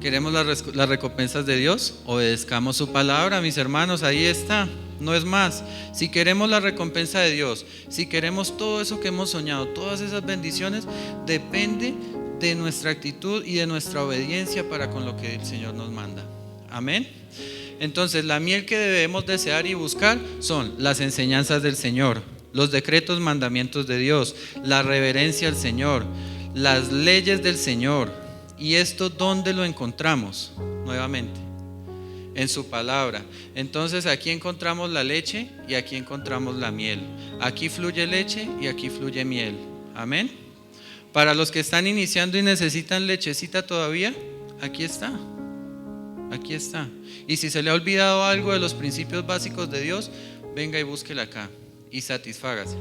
¿Queremos las recompensas de Dios? Obedezcamos su palabra, mis hermanos, ahí está. No es más. Si queremos la recompensa de Dios, si queremos todo eso que hemos soñado, todas esas bendiciones, depende de nuestra actitud y de nuestra obediencia para con lo que el Señor nos manda. Amén. Entonces, la miel que debemos desear y buscar son las enseñanzas del Señor, los decretos, mandamientos de Dios, la reverencia al Señor, las leyes del Señor. ¿Y esto dónde lo encontramos? Nuevamente, en su palabra. Entonces aquí encontramos la leche y aquí encontramos la miel. Aquí fluye leche y aquí fluye miel. Amén. Para los que están iniciando y necesitan lechecita todavía, aquí está. Aquí está. Y si se le ha olvidado algo de los principios básicos de Dios, venga y búsquela acá y satisfágase.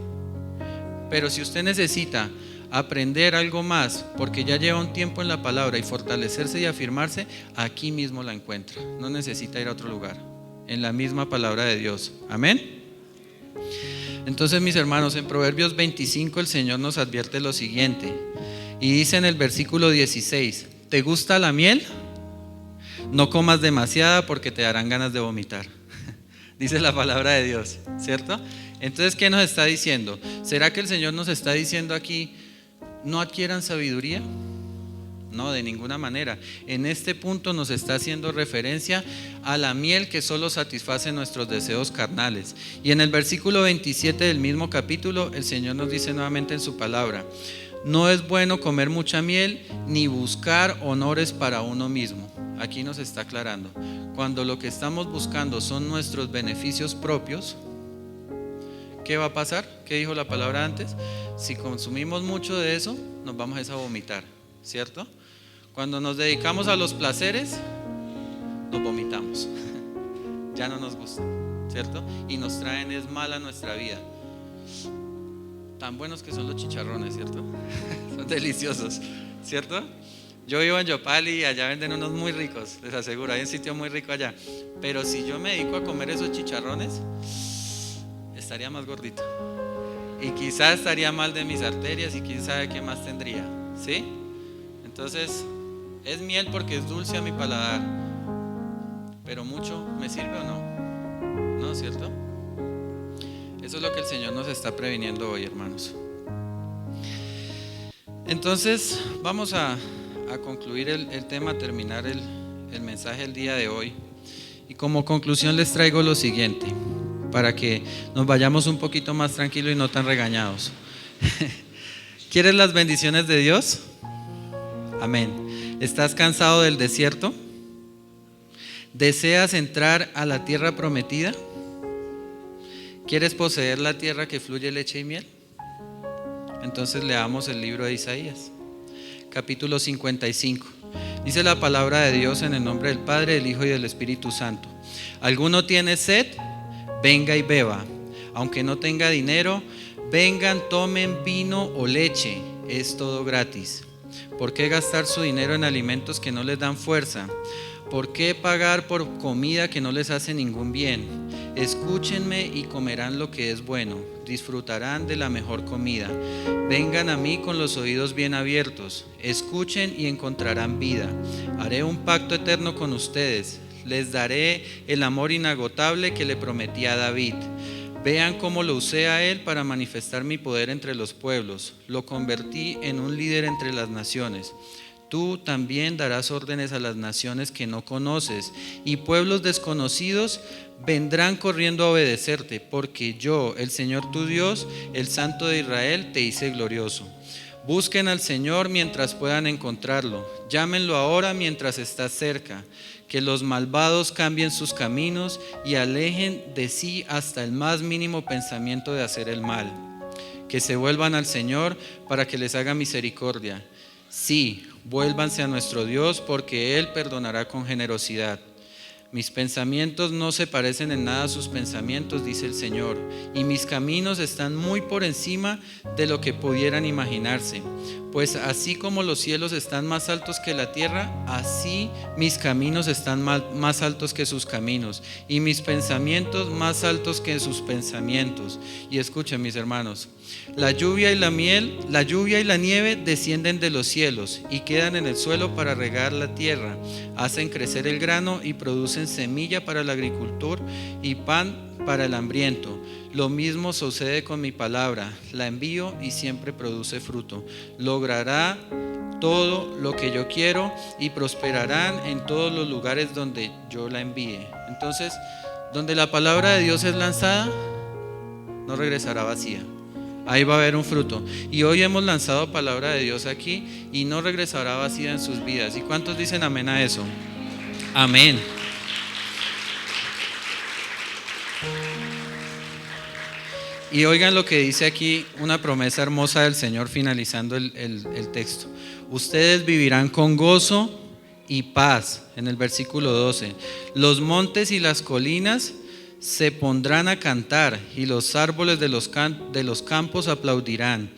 Pero si usted necesita aprender algo más, porque ya lleva un tiempo en la palabra, y fortalecerse y afirmarse, aquí mismo la encuentra. No necesita ir a otro lugar, en la misma palabra de Dios. Amén. Entonces, mis hermanos, en Proverbios 25 el Señor nos advierte lo siguiente, y dice en el versículo 16: ¿te gusta la miel? No comas demasiada porque te darán ganas de vomitar. Dice la palabra de Dios, ¿cierto? Entonces, ¿qué nos está diciendo? ¿Será que el Señor nos está diciendo aquí: no adquieran sabiduría? No, de ninguna manera. En este punto nos está haciendo referencia a la miel que solo satisface nuestros deseos carnales. Y en el versículo 27 del mismo capítulo, el Señor nos dice nuevamente en su palabra: No es bueno comer mucha miel ni buscar honores para uno mismo. Aquí nos está aclarando. Cuando lo que estamos buscando son nuestros beneficios propios, ¿qué va a pasar? ¿Qué dijo la palabra antes? Si consumimos mucho de eso, nos vamos a vomitar, ¿cierto? Cuando nos dedicamos a los placeres, nos vomitamos. Ya no nos gusta, ¿cierto? Y nos traen es mal a nuestra vida. Tan buenos que son los chicharrones, ¿cierto? Son deliciosos, ¿cierto? Yo vivo en Yopal y allá venden unos muy ricos, les aseguro, hay un sitio muy rico allá. Pero si yo me dedico a comer esos chicharrones, estaría más gordito. Y quizás estaría mal de mis arterias y quién sabe qué más tendría, ¿sí? Entonces, es miel porque es dulce a mi paladar, pero mucho, ¿me sirve o no? ¿No, cierto? Eso es lo que el Señor nos está previniendo hoy, hermanos. Entonces, vamos a concluir el tema, terminar el mensaje el día de hoy. Y como conclusión les traigo lo siguiente, para que nos vayamos un poquito más tranquilos y no tan regañados. ¿Quieres las bendiciones de Dios? Amén. ¿Estás cansado del desierto? ¿Deseas entrar a la tierra prometida? ¿Quieres poseer la tierra que fluye leche y miel? Entonces leamos el libro de Isaías, capítulo 55. Dice la palabra de Dios en el nombre del Padre, del Hijo y del Espíritu Santo. ¿Alguno tiene sed? Venga y beba. Aunque no tenga dinero, vengan, tomen vino o leche, es todo gratis. ¿Por qué gastar su dinero en alimentos que no les dan fuerza? ¿Por qué pagar por comida que no les hace ningún bien? Escúchenme y comerán lo que es bueno, disfrutarán de la mejor comida. Vengan a mí con los oídos bien abiertos, escuchen y encontrarán vida. Haré un pacto eterno con ustedes, les daré el amor inagotable que le prometí a David. Vean cómo lo usé a él para manifestar mi poder entre los pueblos, lo convertí en un líder entre las naciones. Tú también darás órdenes a las naciones que no conoces, y pueblos desconocidos vendrán corriendo a obedecerte, porque yo, el Señor tu Dios, el Santo de Israel, te hice glorioso. Busquen al Señor mientras puedan encontrarlo, llámenlo ahora mientras está cerca. Que los malvados cambien sus caminos y alejen de sí hasta el más mínimo pensamiento de hacer el mal. Que se vuelvan al Señor para que les haga misericordia. Sí, vuélvanse a nuestro Dios porque Él perdonará con generosidad. Mis pensamientos no se parecen en nada a sus pensamientos, dice el Señor, y mis caminos están muy por encima de lo que pudieran imaginarse. Pues así como los cielos están más altos que la tierra, así mis caminos están más altos que sus caminos, y mis pensamientos más altos que sus pensamientos. Y escuchen, mis hermanos, la lluvia y la nieve descienden de los cielos y quedan en el suelo para regar la tierra, hacen crecer el grano y producen semilla para el agricultor y pan para el hambriento. Lo mismo sucede con mi palabra, la envío y siempre produce fruto. Logrará todo lo que yo quiero y prosperarán en todos los lugares donde yo la envíe. Entonces, donde la palabra de Dios es lanzada, no regresará vacía. Ahí va a haber un fruto. Y hoy hemos lanzado palabra de Dios aquí y no regresará vacía en sus vidas. ¿Y cuántos dicen amén a eso? Amén. Y oigan lo que dice aquí, una promesa hermosa del Señor finalizando el texto. Ustedes vivirán con gozo y paz, en el versículo 12. Los montes y las colinas se pondrán a cantar y los árboles de los campos aplaudirán.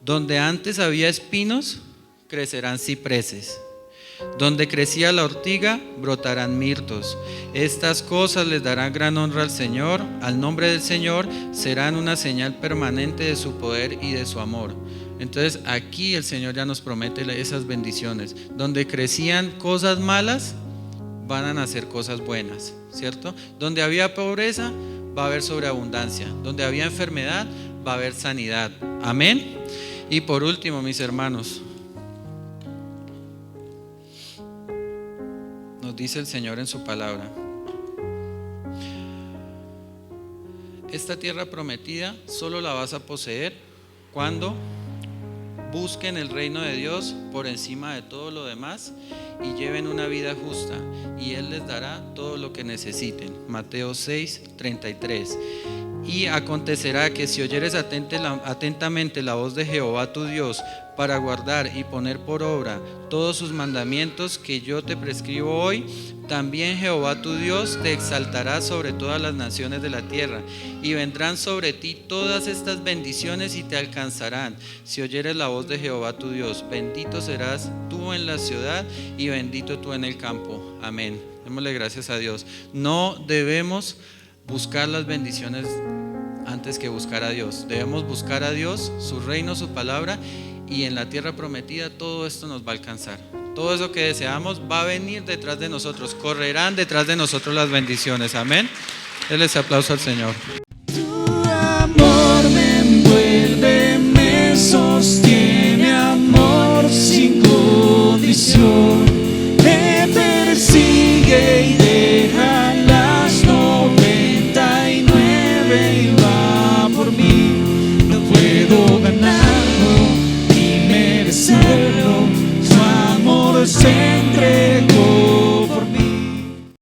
Donde antes había espinos, crecerán cipreses. Donde crecía la ortiga, brotarán mirtos. Estas cosas les darán gran honra al Señor. Al nombre del Señor serán una señal permanente de su poder y de su amor. Entonces aquí el Señor ya nos promete esas bendiciones. Donde crecían cosas malas, van a nacer cosas buenas, ¿cierto? Donde había pobreza, va a haber sobreabundancia. Donde había enfermedad, va a haber sanidad. Amén. Y por último, mis hermanos, nos dice el Señor en su palabra: esta tierra prometida solo la vas a poseer cuando busquen el reino de Dios por encima de todo lo demás y lleven una vida justa, y Él les dará todo lo que necesiten. Mateo 6:33. Y acontecerá que si oyeres atentamente la voz de Jehová tu Dios, para guardar y poner por obra todos sus mandamientos que yo te prescribo hoy, también Jehová tu Dios te exaltará sobre todas las naciones de la tierra, y vendrán sobre ti todas estas bendiciones y te alcanzarán, si oyeres la voz de Jehová tu Dios. Bendito serás tú en la ciudad y bendito tú en el campo. Amén. Démosle gracias a Dios. No debemos buscar las bendiciones antes que buscar a Dios. Debemos buscar a Dios, su reino, su palabra, y en la tierra prometida todo esto nos va a alcanzar. Todo eso que deseamos va a venir detrás de nosotros, correrán detrás de nosotros las bendiciones. Amén. Denle ese aplauso al Señor.